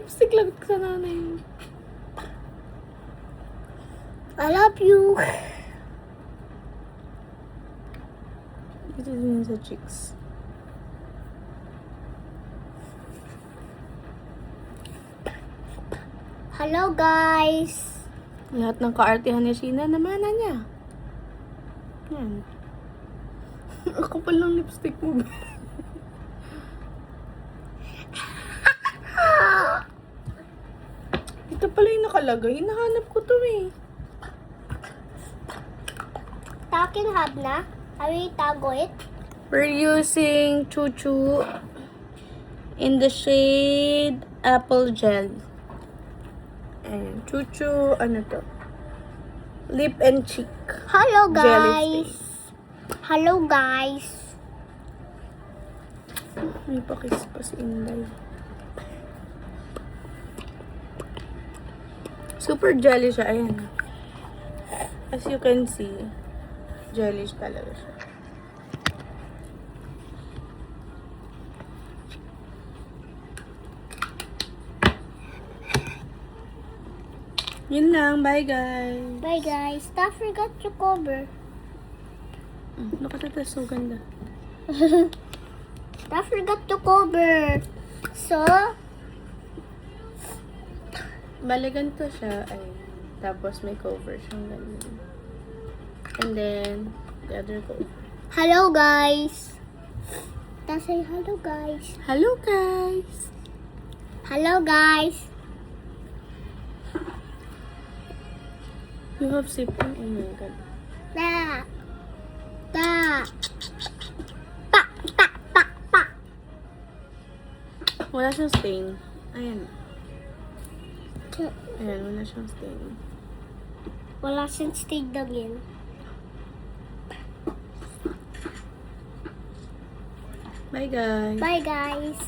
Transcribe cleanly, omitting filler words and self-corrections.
Lipstick lang sa nanay. I love you. Ito din sa cheeks. Hello, guys. Lahat ng kaartihan ni Sheena, namana niya. Yan. Ang kapal ng lipstick mo. Ito pala yung nakalagay. Hinahanap ko to eh. Takin hab na. Ay, tago it. We're using Chuchu in the shade Apple Gel. Ayan. Chuchu, ano to? Lip and cheek. Hello, Jelly guys. Hello, guys. May pakis pa si Inday. Super jelly siya. Ayan. As you can see, jelly talaga siya. Yun lang. Bye, guys. Bye, guys. Don't forget to cover. Nakatata. So ganda. Don't forget to cover. So, Bale, ganito siya. Ay, tapos may cover siyang ganyan. And then, the other cover. hello, guys. Let's say hello, guys. Hello, guys! Hello, guys. You have sipping? Oh my God. Da. Da. Pa, pa, pa, pa. Wala siyang stain. Ayan. Ayan, wala siyang stain. Wala siyang stage again. Bye, guys! Bye, guys.